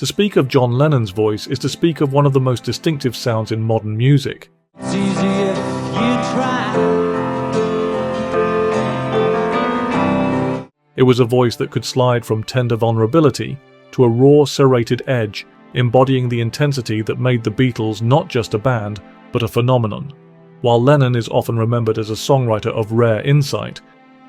To speak of John Lennon's voice is to speak of one of the most distinctive sounds in modern music. It's easy if you try. It was a voice that could slide from tender vulnerability to a raw, serrated edge, embodying the intensity that made the Beatles not just a band, but a phenomenon. While Lennon is often remembered as a songwriter of rare insight,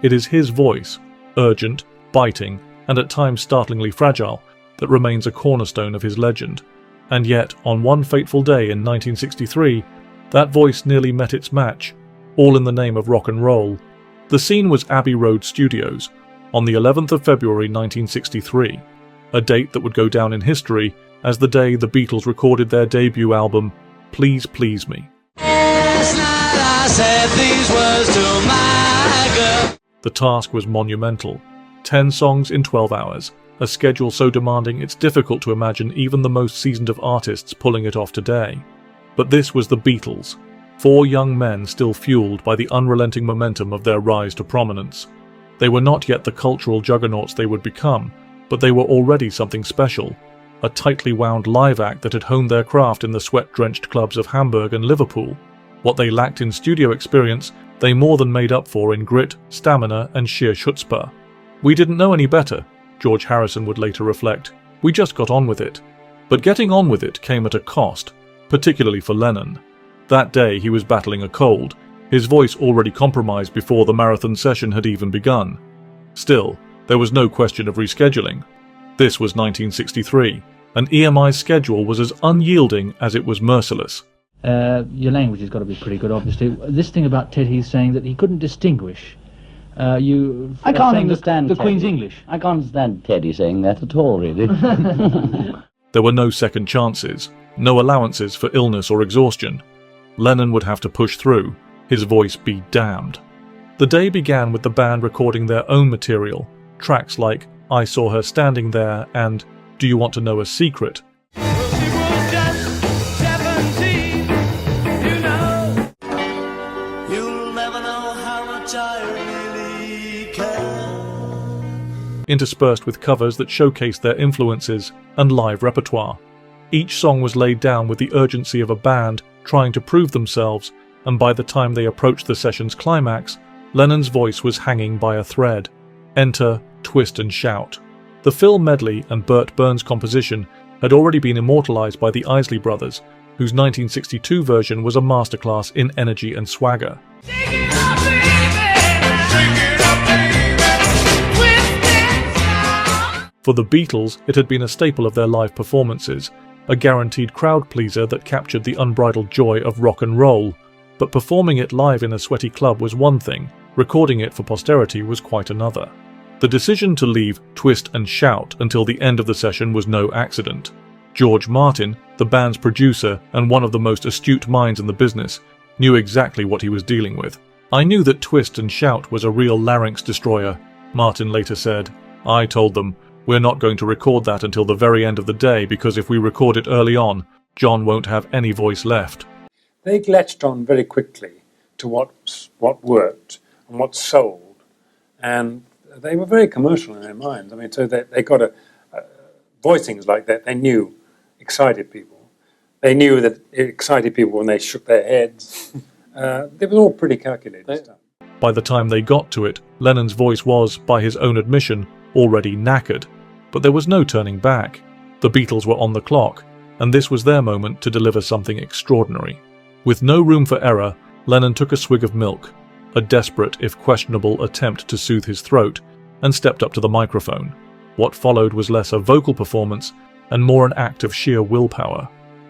it is his voice, urgent, biting, and at times startlingly fragile, that remains a cornerstone of his legend. And yet, on one fateful day in 1963, that voice nearly met its match, all in the name of rock and roll. The scene was Abbey Road Studios, on the 11th of February 1963, a date that would go down in history as the day the Beatles recorded their debut album, Please Please Me. Last night I said these words to my girl. The task was monumental. 10 songs in 12 hours, a schedule so demanding it's difficult to imagine even the most seasoned of artists pulling it off today. But this was the Beatles, 4 young men still fueled by the unrelenting momentum of their rise to prominence. They were not yet the cultural juggernauts they would become, but they were already something special, a tightly wound live act that had honed their craft in the sweat-drenched clubs of Hamburg and Liverpool. What they lacked in studio experience, they more than made up for in grit, stamina, and sheer chutzpah. "We didn't know any better," George Harrison would later reflect. "We just got on with it." But getting on with it came at a cost, particularly for Lennon. That day he was battling a cold, his voice already compromised before the marathon session had even begun. Still, there was no question of rescheduling. This was 1963, and EMI's schedule was as unyielding as it was merciless. Your language has got to be pretty good, obviously. This thing about Ted, he's saying that he couldn't distinguish. I can't understand the Teddy. Queen's English. I can't understand Teddy saying that at all, really. There were no second chances, no allowances for illness or exhaustion. Lennon would have to push through, his voice be damned. The day began with the band recording their own material, tracks like I Saw Her Standing There and Do You Want to Know a Secret? She was just 17, you know. You'll never know how much I really care. Interspersed with covers that showcased their influences and live repertoire. Each song was laid down with the urgency of a band trying to prove themselves, and by the time they approached the session's climax, Lennon's voice was hanging by a thread. Enter Twist and Shout. The Phil medley and Burt Burns composition had already been immortalized by the Isley Brothers, whose 1962 version was a masterclass in energy and swagger. Shake it up, baby. Shake it up, baby. Twist and shout. For the Beatles, it had been a staple of their live performances, a guaranteed crowd pleaser that captured the unbridled joy of rock and roll. But performing it live in a sweaty club was one thing, recording it for posterity was quite another. The decision to leave Twist and Shout until the end of the session was no accident. George Martin, the band's producer and one of the most astute minds in the business, knew exactly what he was dealing with. "I knew that Twist and Shout was a real larynx destroyer," Martin later said. "I told them, we're not going to record that until the very end of the day because if we record it early on, John won't have any voice left." They latched on very quickly to what worked and what sold, and they were very commercial in their minds. I mean, so they got voicings like that. They knew excited people. They knew that it excited people when they shook their heads. They were all pretty calculated stuff. By the time they got to it, Lennon's voice was, by his own admission, already knackered. But there was no turning back. The Beatles were on the clock, and this was their moment to deliver something extraordinary. With no room for error, Lennon took a swig of milk, a desperate, if questionable, attempt to soothe his throat, and stepped up to the microphone. What followed was less a vocal performance and more an act of sheer willpower.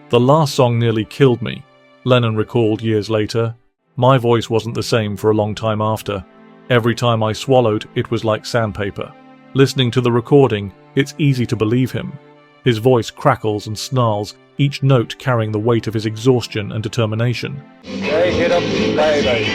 "The last song nearly killed me," Lennon recalled years later. "My voice wasn't the same for a long time after. Every time I swallowed, it was like sandpaper." Listening to the recording, it's easy to believe him. His voice crackles and snarls, each note carrying the weight of his exhaustion and determination. Shake it up, baby.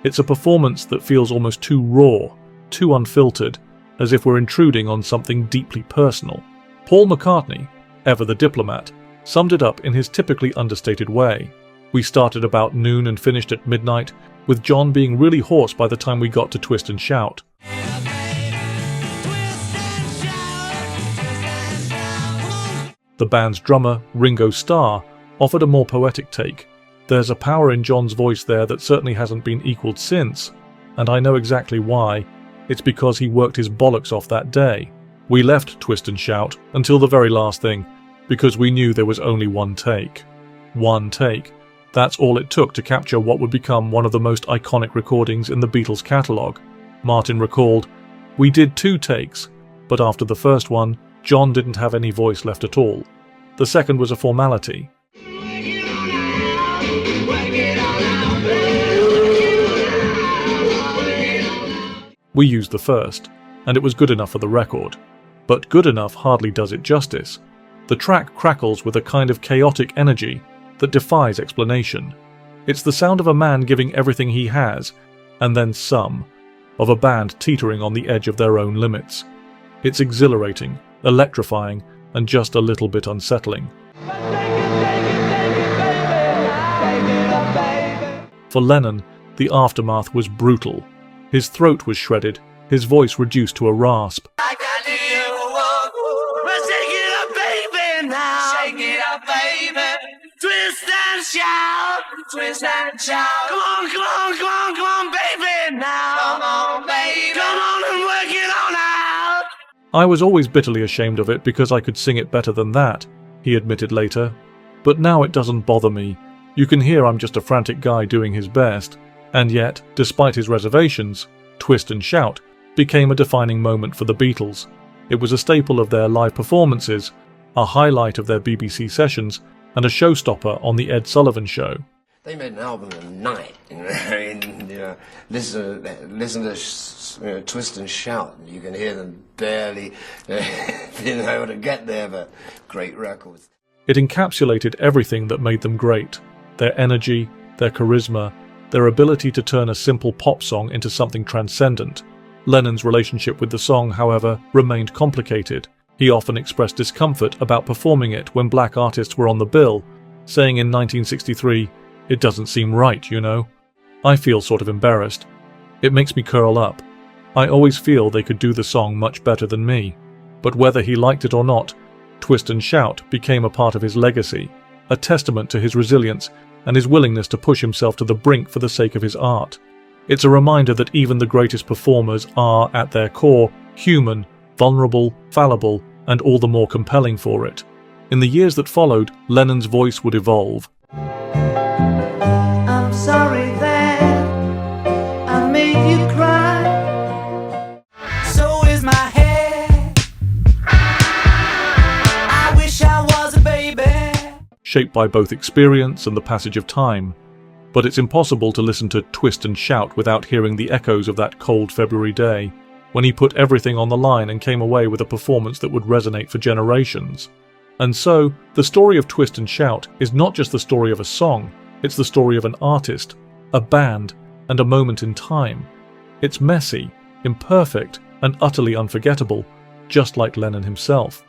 It's a performance that feels almost too raw, too unfiltered, as if we're intruding on something deeply personal. Paul McCartney, ever the diplomat, summed it up in his typically understated way. "We started about noon and finished at midnight, with John being really hoarse by the time we got to Twist and Shout." The band's drummer, Ringo Starr, offered a more poetic take. There's a power in John's voice there that certainly hasn't been equalled since, and I know exactly why. It's because he worked his bollocks off that day. We left Twist and Shout until the very last thing, because we knew there was only one take. One take. That's all it took to capture what would become one of the most iconic recordings in the Beatles' catalogue. Martin recalled, "We did 2 takes, but after the first one, John didn't have any voice left at all. The second was a formality. We used the first, and it was good enough for the record. But good enough hardly does it justice. The track crackles with a kind of chaotic energy that defies explanation. It's the sound of a man giving everything he has, and then some, of a band teetering on the edge of their own limits. It's exhilarating, electrifying, and just a little bit unsettling. For Lennon, the aftermath was brutal. His throat was shredded, his voice reduced to a rasp. Twist and shout, twist and shout. Come on, come on, come on, come on, baby now. Come on, baby. Come on and work it on out. I was always bitterly ashamed of it because I could sing it better than that, he admitted later. But now it doesn't bother me. You can hear I'm just a frantic guy doing his best. And yet, despite his reservations, Twist and Shout became a defining moment for the Beatles. It was a staple of their live performances, a highlight of their BBC sessions, and a showstopper on The Ed Sullivan Show. They made an album in a night, and, listen to Twist and Shout, and you can hear them barely able to get there, but great records. It encapsulated everything that made them great: their energy, their charisma, their ability to turn a simple pop song into something transcendent. Lennon's relationship with the song, however, remained complicated. He often expressed discomfort about performing it when black artists were on the bill, saying in 1963, "It doesn't seem right, you know." I feel sort of embarrassed. It makes me curl up. I always feel they could do the song much better than me. But whether he liked it or not, Twist and Shout became a part of his legacy, a testament to his resilience and his willingness to push himself to the brink for the sake of his art. It's a reminder that even the greatest performers are, at their core, human, vulnerable, fallible, and all the more compelling for it. In the years that followed, Lennon's voice would evolve. I'm sorry that I made you cry. So is my hair. I wish I was a baby. Shaped by both experience and the passage of time. But it's impossible to listen to Twist and Shout without hearing the echoes of that cold February day, when he put everything on the line and came away with a performance that would resonate for generations. And so, the story of Twist and Shout is not just the story of a song, it's the story of an artist, a band, and a moment in time. It's messy, imperfect, and utterly unforgettable, just like Lennon himself.